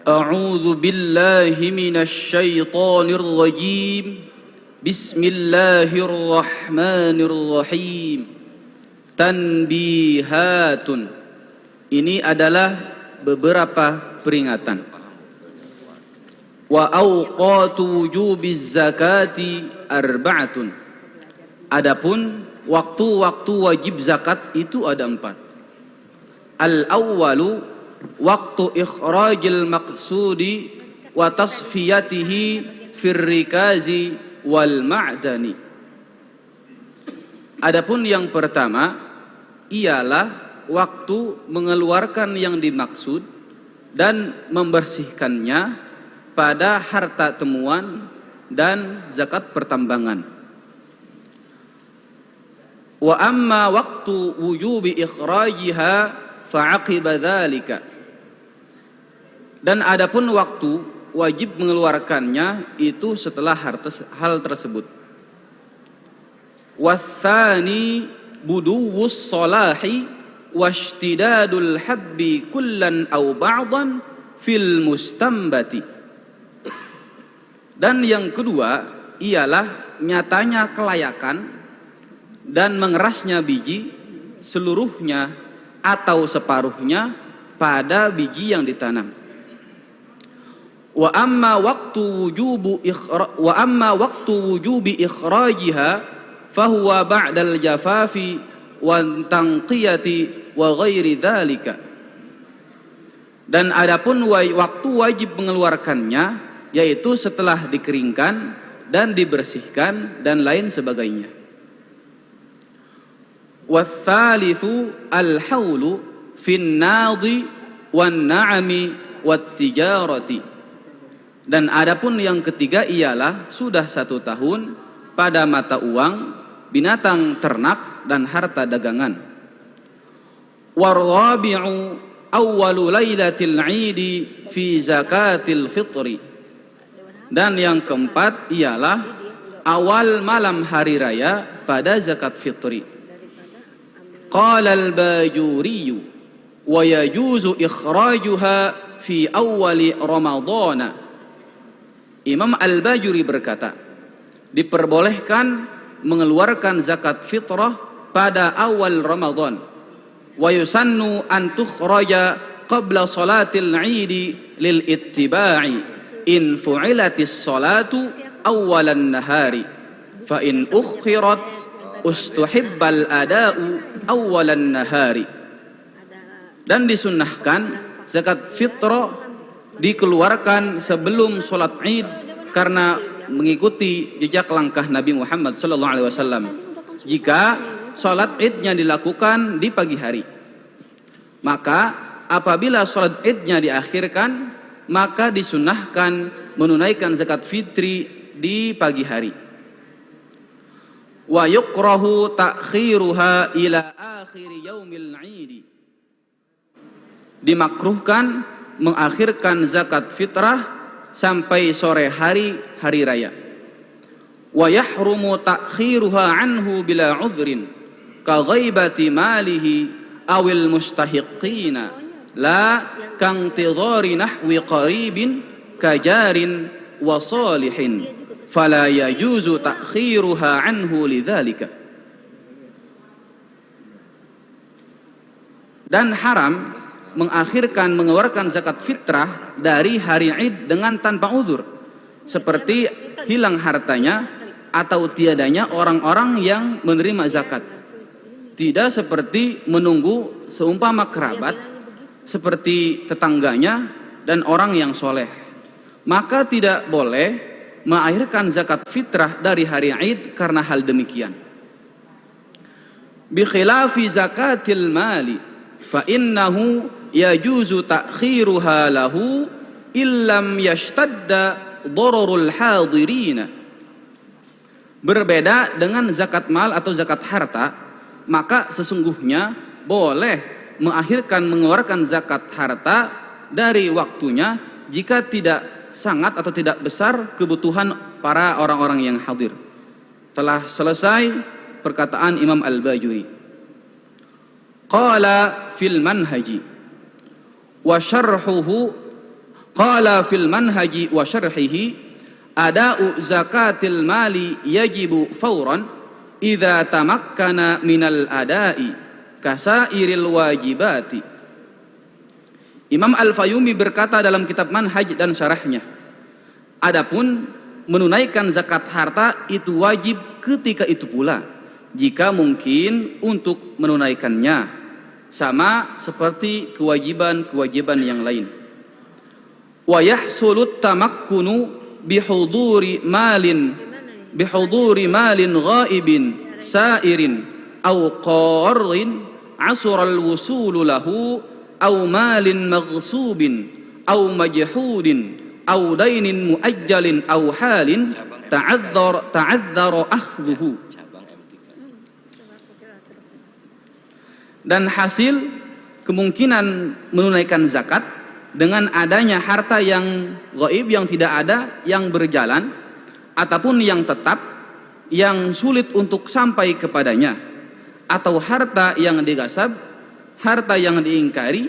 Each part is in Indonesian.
A'udzu billahi minasy syaithanir rajim. Bismillahirrahmanirrahim. Tanbihatun. Ini adalah beberapa peringatan. Wa awqatu wujubiz zakati arba'atun. Adapun waktu-waktu wajib zakat itu ada 4. Al-awwalu waktu ikhrajil maqsudi wa tasfiyatihi fir rikazi wal ma'dani. Adapun yang pertama ialah waktu mengeluarkan yang dimaksud dan membersihkannya pada harta temuan dan zakat pertambangan. Wa amma waktu wujubi ikhrajiha fa'aqiba dzalika. Dan adapun waktu wajib mengeluarkannya itu setelah hal tersebut. Watsani buduwus salahi washtidadul habbi kullan aw ba'dan fil mustambati. Dan yang kedua ialah nyatanya kelayakan dan mengerasnya biji seluruhnya atau separuhnya pada biji yang ditanam. Wa amma waktu wujubi ikhrajiha fahuwa ba'dal jafafi wa tanqiyati wa ghairi dzalika. Dan adapun waktu wajib mengeluarkannya yaitu setelah dikeringkan dan dibersihkan dan lain sebagainya. Watsalitsu al-haulu fin nadi wan na'ami wat tijarati. Dan adapun yang ketiga ialah sudah 1 tahun pada mata uang, binatang ternak dan harta dagangan. Warabi'u awwalu lailatil 'idi fi zakatil fitri. Dan yang keempat ialah awal malam hari raya pada zakat fitri. Qala al-Bajuri wa yajuzu ikhrajuha fi awwali ramadhana. Imam Al-Bajuri berkata, diperbolehkan mengeluarkan zakat fitrah pada awal Ramadan. Wa yusannu an tukhraja qabla salatil 'idi lil ittiba'i in fu'ilatis salatu awwalan nahari fa in ukhirat ustuhibbal ada'u awwalan nahari. Dan disunnahkan zakat fitrah dikeluarkan sebelum sholat Id karena mengikuti jejak langkah Nabi Muhammad SAW. Jika sholat Idnya dilakukan di pagi hari, maka apabila sholat Idnya diakhirkan, maka disunnahkan menunaikan zakat fitri di pagi hari. Wa yukrahu ta'khiruha ila akhir yaumil 'idi. Dimakruhkan mengakhirkan zakat fitrah sampai sore hari raya. Wa yahrumu ta'khiruha anhu bila 'udhrin ka ghaibati malihi awil mustahiqina la kantidhari nahwi qaribin kajarin wa salihin fala yajuzu ta'khiruha anhu lidzalika. Dan haram mengeluarkan zakat fitrah dari hari Id dengan tanpa uzur, seperti hilang hartanya atau tiadanya orang-orang yang menerima zakat. Tidak seperti menunggu seumpama kerabat, seperti tetangganya dan orang yang soleh. Maka tidak boleh mengakhirkan zakat fitrah dari hari Id karena hal demikian. Bi khilafi zakatil mali fa innahu yajuzu ta'khiruha lahu illam yashtadda dararul hadirina. Berbeda dengan zakat mal atau zakat harta, maka sesungguhnya boleh mengeluarkan zakat harta dari waktunya jika tidak sangat atau tidak besar kebutuhan para orang-orang yang hadir. Telah selesai perkataan Imam Al-Bajuri. Qala fil manhaji wa syarhuhu Qala fil manhaji wa syarhihi ada'u zakatil mali yajibu fawran idza tamakkana minal ada'i kasairil wajibati. Imam Al-Fayyumi berkata dalam kitab Manhaj dan syarahnya, adapun menunaikan zakat harta itu wajib ketika itu pula jika mungkin untuk menunaikannya, sama seperti kewajiban-kewajiban yang lain. Wa yahsulut tamakkunu bihuduri malin ghaibin sairin aw qarrin asral wusulu lahu aw malin maghsubin aw majhudin aw dainin muajjalin aw halin ta'adzara akhdhuhu. Dan hasil kemungkinan menunaikan zakat dengan adanya harta yang gaib, yang tidak ada, yang berjalan ataupun yang tetap, yang sulit untuk sampai kepadanya, atau harta yang digasab, harta yang diingkari,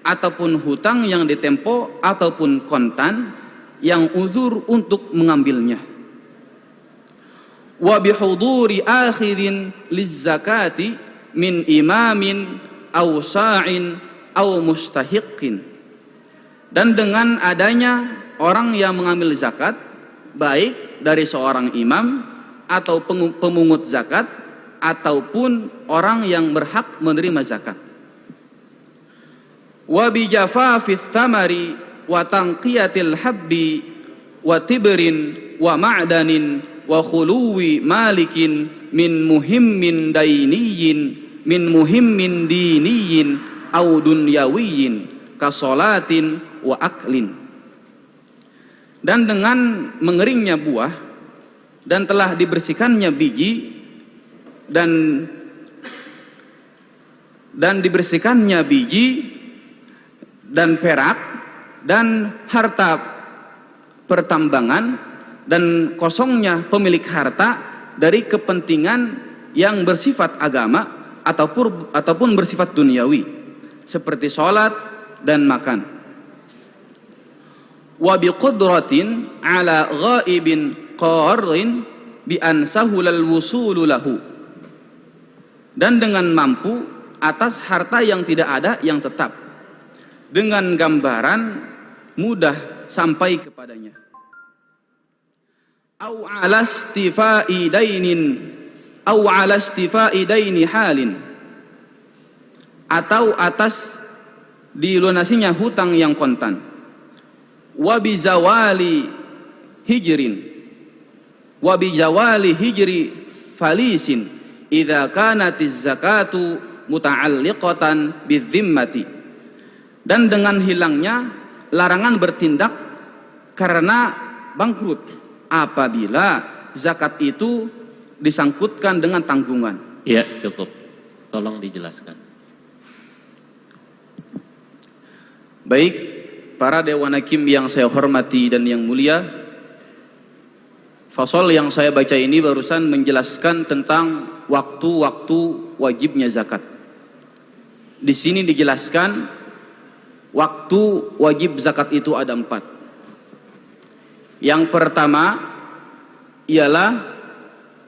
ataupun hutang yang ditempo, ataupun kontan yang uzur untuk mengambilnya. Wa bihuduri akhidin lizzakati min imamin aw sa'in aw mustahiqin. Dan dengan adanya orang yang mengambil zakat, baik dari seorang imam atau pemungut zakat ataupun orang yang berhak menerima zakat. Wa bi jafafith thamari wa tanqiyatil habbi wa tibrin wa ma'danin wa khuluwi malikin min muhimmin dainiyin min muhimmin diniyin au dunyawiyin kasolatin wa aklin. Dan dengan mengeringnya buah dan telah dibersihkannya biji dan dibersihkannya biji dan perak dan harta pertambangan dan kosongnya pemilik harta dari kepentingan yang bersifat agama ataupun bersifat duniawi seperti sholat dan makan. Wa biqudratin ala ghaibin qarrin bi an sahulal wusulu lahu. Dan dengan mampu atas harta yang tidak ada yang tetap, dengan gambaran mudah sampai kepadanya. Au ala istifai daini halin, atau atas dilunasinya hutang yang kontan. Wa bi zawali hijri falisin idza kanatiz zakatu muta'alliqatan bidzimmati. Dan dengan hilangnya larangan bertindak karena bangkrut apabila zakat itu disangkutkan dengan tanggungan. Ya, cukup. Tolong dijelaskan. Baik, para dewan hakim yang saya hormati dan yang mulia, fasal yang saya baca ini barusan menjelaskan tentang waktu-waktu wajibnya zakat. Di sini dijelaskan waktu wajib zakat itu ada 4. Yang pertama ialah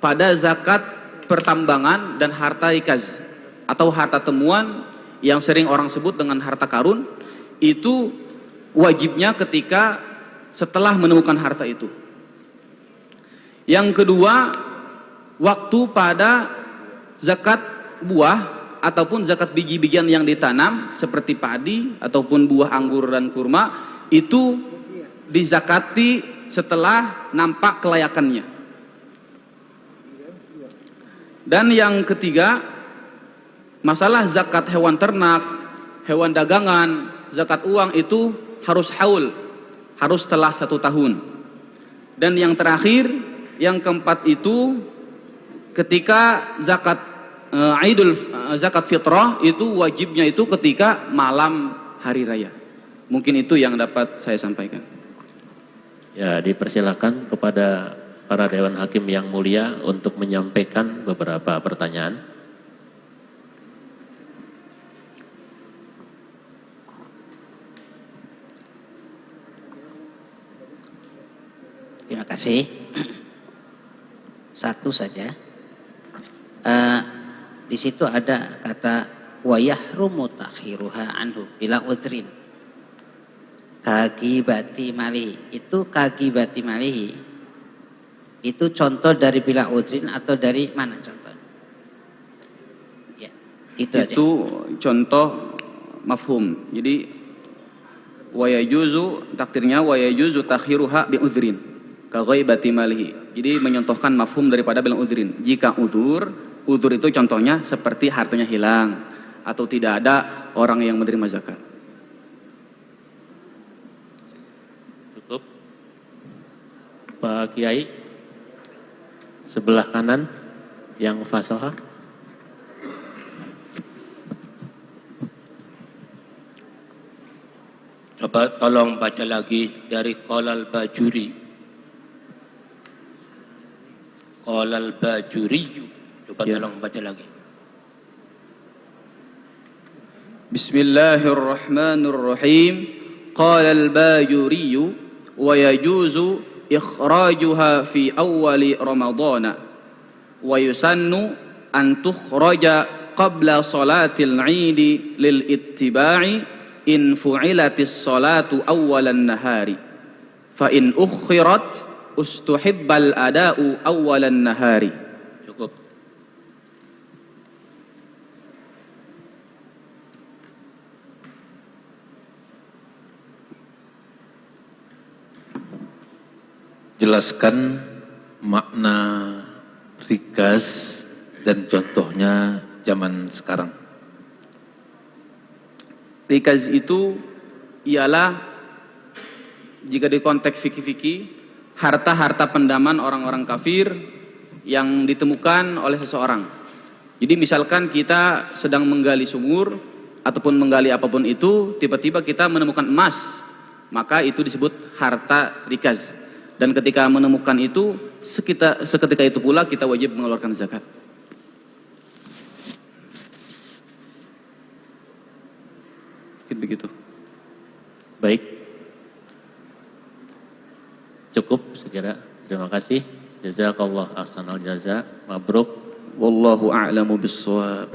pada zakat pertambangan dan harta ikaz atau harta temuan yang sering orang sebut dengan harta karun. Itu wajibnya ketika setelah menemukan harta itu. Yang kedua, waktu pada zakat buah ataupun zakat biji-bijian yang ditanam seperti padi ataupun buah anggur dan kurma, itu dizakati setelah nampak kelayakannya. Dan yang ketiga, masalah zakat hewan ternak, hewan dagangan, zakat uang itu harus haul, harus setelah 1 tahun. Dan yang terakhir, yang keempat itu ketika zakat zakat fitrah itu wajibnya itu ketika malam hari raya. Mungkin itu yang dapat saya sampaikan. Ya, dipersilakan kepada para dewan hakim yang mulia untuk menyampaikan beberapa pertanyaan. Terima kasih. Satu saja. Di situ ada kata wa yahrumu takhiruha anhu bila udrin. Kagibati malihi. Itu kagibati malihi. Itu contoh dari bila udrin atau dari mana contohnya? Ya, itu aja. Contoh mafhum. Jadi wa yajuzu takdirnya wa yajuzu takhiruha bi udhrin ka ghaibati malihi. Jadi menyontohkan mafhum daripada bilang udhrin. Jika uzur itu contohnya seperti hartanya hilang atau tidak ada orang yang menerima zakat. Cukup. Pak Kiai, sebelah kanan yang fasoha. Coba tolong baca lagi dari Qalal Bajuri. Qalal Bajuriyu. Coba tolong baca lagi. Bismillahirrahmanirrahim. Qala al-Bajuri wa yajuzu ikhrajuha fi awwali Ramadhan wa yusannu an tukhraja qabla salatil 'Eid lil ittiba'i in fu'ilatis salatu awwalan nahari fa in ukhirat ustuhibbal ada'u awwalan nahari. Cukup. Jelaskan makna rikaz dan contohnya zaman sekarang. Rikaz itu ialah jika di konteks fikih-fikih harta-harta pendaman orang-orang kafir yang ditemukan oleh seseorang. Jadi misalkan kita sedang menggali sumur ataupun menggali apapun itu, tiba-tiba kita menemukan emas, maka itu disebut harta rikaz. Dan ketika menemukan itu, seketika itu pula kita wajib mengeluarkan zakat. Begitu. Baik. Cukup segera. Terima kasih. Jazakallah ahsanal jaza. Mabruk. Wallahu a'lamu bissawab.